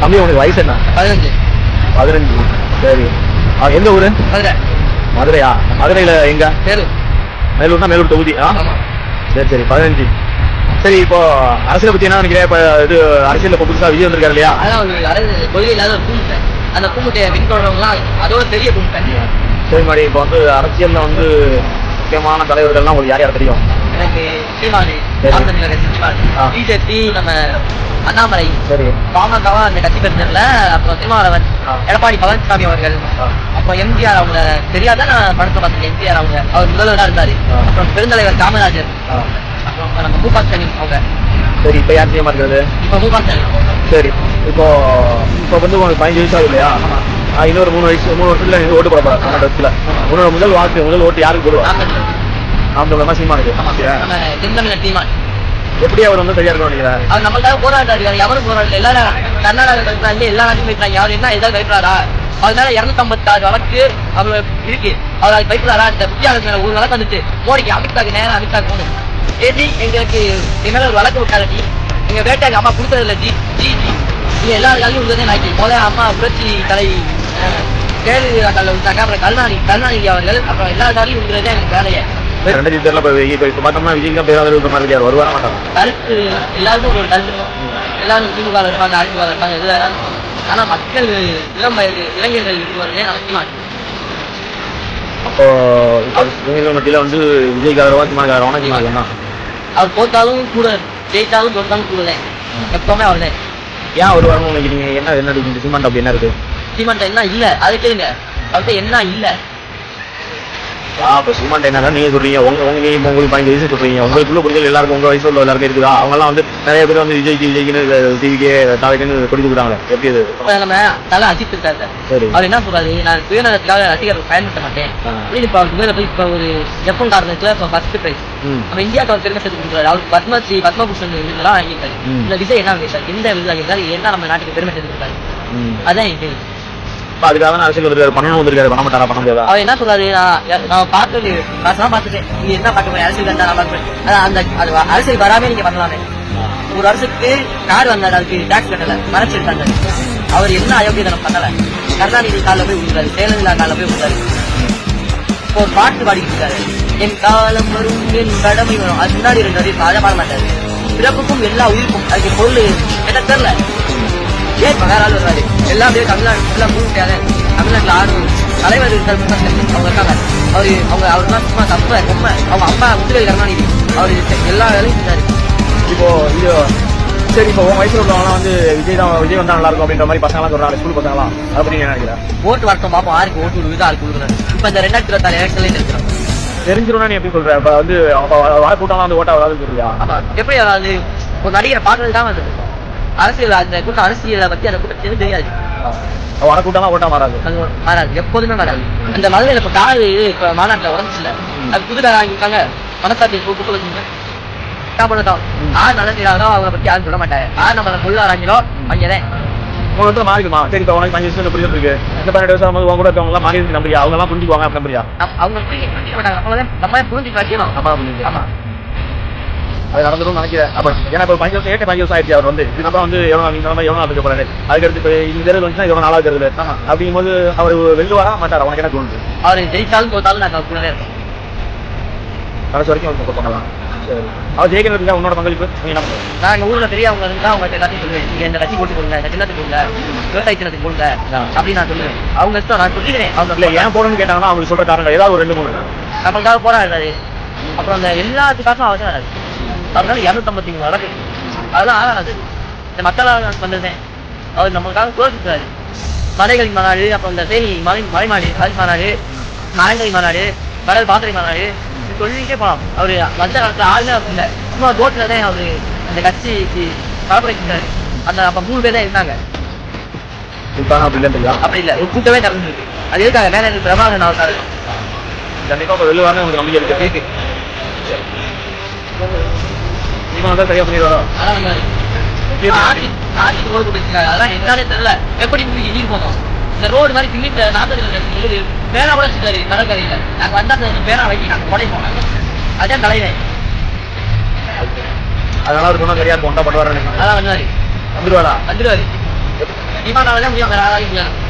தம்பி உனக்கு வயசு என்ன? 15. 15. சரி. எந்த ஊரு? மதுரை. மதுரையா? மதுரையில எங்க? மேலூர். மேலூர்னா மேலூர் தொகுதி. சரி சரி. 15. சரி, இப்போ அரசியலை பத்தி என்ன நினைக்கிறேன்? இப்ப இது அரசியல் இப்ப புதுசா விஜய் வந்திருக்காரு இல்லையா? அதான் ஒரு கொள்கை இல்லாத ஒரு கூட்டை, அந்த கூட்டத்தை பின்தொடர்றவங்களாம் அதோட பெரிய கூட்டை. சரி மாதிரி இப்போ வந்து அரசியல்ல வந்து முக்கியமான தலைவர்கள்லாம் உங்களுக்கு யார் யார் தெரியும்? எனக்கு சீமானு, பிஜேபி, நம்ம அண்ணாமலை, சரி, பாமகவா அந்த கட்சி பெருந்தர்ல, அப்புறம் திருமாவளவன், எடப்பாடி பழனிசாமி அவர்கள், அப்புறம் எம்ஜிஆர் அவங்க தெரியாத நான் படத்தை பார்த்துருக்கேன். எம்ஜிஆர் அவங்க அவர் முதல்வராக இருந்தாரு. அப்புறம் பெருந்தலைவர் காமராஜர், அப்புறம் நம்ம மு க ஸ்டாலின் அவங்க. சரி, இப்போ யார் செய்ய மாட்டேங்குது? இப்போ மு க ஸ்டாலின். சரி, இப்போ வந்து உங்களுக்கு 15 வயசு ஆகுது இல்லையா? இன்னொரு 3 வருஷத்துல ஓட்டு போட போறாங்க. அந்த இடத்துல உன்னோட முதல் ஓட்டு யாருக்கு போடுவாங்க? நாம சீமானுக்கு. சீமான் எப்படி அவர் வந்து சரியா இருக்கும் நினைக்கிறேன்? அவர் நம்மளுக்காக போராட்டாரு. எவரும் போராடல. எல்லாரும் கர்நாடகா கழிப்பாங்க, எல்லா நாட்டுமே கழிப்பாங்க. அவர் என்ன ஏதாவது கழிப்பாரா? அதனால 256 வழக்கு அவர் இருக்கு. அவர் அது கழிப்பாரா? இந்த புத்தியாளர் மேல ஒரு வழக்கு வந்துட்டு மோடிக்கு அமித்ஷாக்கு நேரம் அமித்ஷாக்கு போகணும். ஏடி எங்களுக்கு என்னால ஒரு வழக்கு விட்டாரு. எங்க வேட்டைக்கு அம்மா கொடுத்ததில்ல. ஜி ஜி ஜி நீங்க எல்லா காலையும் உள்ளதே நாக்கி முதல்ல அம்மா புரட்சி தலை ஜெயலலிதா விட்டாங்க. அப்புறம் கருணாநிதி அவர்கள், அப்புறம் எல்லா காலையும் உள்ளதே எனக்கு வேலையை. வருவாங்க மாட்டாங்க. கருத்து எல்லாருக்கும் ஒரு கருத்து. எல்லாரும் திமுக இருப்பாங்க, அதிமுக இருப்பாங்க, எதுல. ஆனா மக்கள் இளைஞர்கள் வருவதே நடக்க மாட்டேன். அப்போ மத்தியில வந்து விஜய்க்கு ஆதரவா திமுக ஆதரவா? அவர் தோத்தாலும் கூட, ஜெயித்தாலும் தோத்தாலும் கூடதான். எப்பவுமே அவர்தான். ஏன் அவர் வரணும்னு நினைக்கிறீங்க? என்ன இருக்கு சீமான்? அப்படி என்ன இருக்கு சீமான்? என்ன இல்ல அதை கேளுங்க. அவர்கிட்ட என்ன இல்ல? அப்ப சீமான் என்ன நீங்க சொல்றீங்க? உங்களுக்கு 15 வயசு சொல்றீங்க. உங்களுக்குள்ள புரிதல் எல்லாருக்கும் உங்க வயசு உள்ள எல்லாருக்கும் இருக்குதா? அவங்க எல்லாம் வந்து நிறைய பேர் வந்து விஜய்க்கு டிவிக்கே தாவைக்குன்னு கொடி கொடுக்குறாங்க. எப்படி இது? நம்ம தலை அஜித் இருக்காரு. அவர் என்ன சொல்றாரு? நான் சுயநலத்துக்காக ரசிகர்கள் பயன்படுத்த மாட்டேன். இப்ப ஒரு எஃப்எம் காரணத்துல ஃபர்ஸ்ட் பிரைஸ் நம்ம இந்தியாவுக்கு அவர் பெருமை சேர்த்து கொடுக்குறாரு. அவருக்கு பத்மஸ்ரீ பத்மபூஷன் விருதுலாம் வாங்கியிருக்காரு. இந்த விஜய் என்ன வாங்கியிருக்காரு? எந்த விருது வாங்கியிருக்காரு? என்ன நம்ம நாட்டுக்கு பெருமை சேர்த்து கொடுத்தாரு? அதான் என் கேள்வி. அதுக்காக அரசியல் வந்திருக்காரு, பணம் வந்திருக்காரு, பணம் தர பணம் தேவை. அவர் என்ன சொல்றாரு? நான் பார்த்தது நான் பார்த்துட்டேன். நீங்க என்ன பார்க்க போய் அரசியல் வந்தா நான் பார்ப்பேன். அந்த அரசியல் வராமே நீங்க பண்ணலாமே. ஒரு வருஷத்துக்கு கார் வந்தாரு, அதுக்கு டாக்ஸ் கட்டல, மறைச்சு எடுத்தாங்க. அவர் என்ன அயோக்கியதனம் பண்ணல? கருணாநிதி காலில் போய் விழுந்தாரு, ஜெயலலிதா காலில் போய் விழுந்தாரு. இப்போ ஒரு பாட்டு பாடிட்டு இருக்காரு, என் காலம் வரும் என் கடமை வரும். அது முன்னாடி இருந்தாரு, இப்ப அதை பாட மாட்டாரு. பிறப்புக்கும் எல்லா உயிருக்கும் அதுக்கு பொருள் என்ன தெரியல. ஏன் வேற ஆள் வருவாரு? எல்லாமே தமிழ்நாடு எல்லாம் முடியாது. தமிழ்நாட்டுல 6 தலைவர் அவங்க இருக்காங்க. அவருதான் சும்மா தப்ப ரொம்ப. அவங்க அப்பா முத்துவேல் கருணாநிதி அவரு எல்லா வேலையும் செஞ்சாரு. இப்போ இது சரி, இப்போ உங்க வயசுல உள்ளவங்களாம் வந்து விஜய் வந்தா நல்லா இருக்கும் அப்படின்ற மாதிரி பசங்க எல்லாம் சொல்றாங்க. ஸ்கூல் பசங்களாம் அதை பத்தி என்ன நினைக்கிறேன்? ஓட்டு வரட்டும் பாப்போம், யாருக்கு ஓட்டு விழுது ஆளுக்கு விழுகுறாரு. இப்ப இந்த 2026 எலெக்ஷன்ல இருக்கிறோம். தெரிஞ்சிரும்னா நீ எப்படி சொல்ற? இப்ப வந்து வாழ கூட்டம் வந்து ஓட்ட வராதுன்னு சொல்றியா? எப்படி அதாவது ஒரு நடிகரை பாக்குறது தான் வந்து அரசியல். அந்த கூட்டம் அரசியலை பத்தி அந்த கூட்டத்துக்கு தெரியாது. வர கூட்டம் ஓட்ட மாறாது. அது மாறாது, எப்போதுமே மாறாது. அந்த மதுரையில இப்ப காரு இப்ப மாநாட்டில் உடஞ்சில்ல, அது புதுக்காக வாங்கியிருக்காங்க. மனசாட்சி கூப்பிட்டு வச்சுங்க நல்ல செய்யறாங்களோ அவங்களை பத்தி யாரும் சொல்ல மாட்டாங்க. நம்ம கொள்ளாராங்களோ அங்கேதான் உங்க வந்து மாறிக்குமா? சரி, இப்போ உனக்கு 5 வருஷம் புரிஞ்சு இருக்கு. இந்த 12 வருஷம் உங்க கூட இருக்கவங்க எல்லாம் மாறி இருக்கு நம்பரியா? அவங்க எல்லாம் புரிஞ்சுக்குவாங்க நம்பரியா? அவங்க புரிஞ்சுக்க மாட்டாங்க. அவங்கதான் நம்ம புரிஞ்சுக்க வைக்கணும். ஆமா, அது நடந்துடும் நினைக்கிறேன். அப்ப ஏன்னா இப்போ 5 வருஷம் 5 வருஷம் ஆயிடுச்சு. அவர் வந்து இதுக்கப்புறம் வந்து எவ்வளவு நாள் இருக்க போறாரு? அதுக்கடுத்து இப்போ இந்த தேர்தல் வந்துச்சுன்னா எவ்வளவு நாளாக தேர்தல் அப்படிங்கும் போது அவர் வெல்லுவாரா மாட்டாரா? உனக்கு என்ன தோணுது? அவர் ஜெயிச்சாலும் தோத்தாலும் நாங்கள் கூட இருக்கோம். கடைசி வரைக்கும் அவங்க சப்போர்ட் பண்ணலாம். சரி, அவர் ஜெயிக்கிறதுக்கு உன்னோட பங்களிப்பு நான் எங்க ஊர்ல பெரியவங்க இருந்தா அவங்க எல்லாத்தையும் சொல்லுவேன். நீங்க இந்த கட்சி போட்டு கொடுங்க, இந்த சின்னத்துக்கு கொடுங்க, விவசாய சின்னத்துக்கு கொடுங்க அப்படின்னு நான் சொல்லுவேன். அவங்க இஷ்டம். நான் சொல்லிடுறேன். அவங்க இல்லை ஏன் போடணும்னு கேட்டாங்கன்னா அவங்க சொல்ற காரணம் ஏதாவது ஒரு 2-3 நம்மளுக்காக போராடாது. அப்புறம் அந்த எல்லாத்துக்காகவும் அவசியம் வராது. அதனால 253 வழக்கு அதெல்லாம் ஆகாது. இந்த மக்களால் வந்ததுதான். அவர் நம்மளுக்காக கோரிக்கிறாரு. மலைகளின் மாநாடு, அப்புறம் இந்த தேனி மலை மாடு மாநாடு, மரங்கை மாநாடு, கடல் பாத்திரை மாநாடு சொல்லிட்டே போலாம். அவரு மற்ற காலத்துல ஆளுநர் அப்படி இல்லை, சும்மா ரோட்ல தான் அவரு அந்த கட்சிக்கு பரப்புரைக்கிறாரு. அந்த அப்ப 3 பேர் தான் இருந்தாங்க. அப்படி இல்லை, ஒரு கூட்டமே நடந்துருக்கு. அது இருக்காங்க மேல பிரபாகரன் அவர்கள் கண்டிப்பா வெள்ளுவாங்க. உங்களுக்கு நம்பிக்கை இருக்கு? சரியா பண்ணிடுவாரோ? அதெல்லாம் என்னன்னே தெரியல. எப்படி இடிக்கு போனோம் இந்த ரோடு மாதிரி திங்கிட்டு 40 பேனா கூட வச்சுக்காரு கடற்கரையில. நாங்க வந்தா பேனா வைக்கி நாங்க உடைப்போம். அதான் தலைவன். அதனால ஒரு சொன்னா சரியா இருக்கும். பண்ணுவாரு. அதான் வந்துருவாரு. வந்துருவாரா? வந்துருவாரு. இவனால முடியும் வேற யாராலையும் முடியாது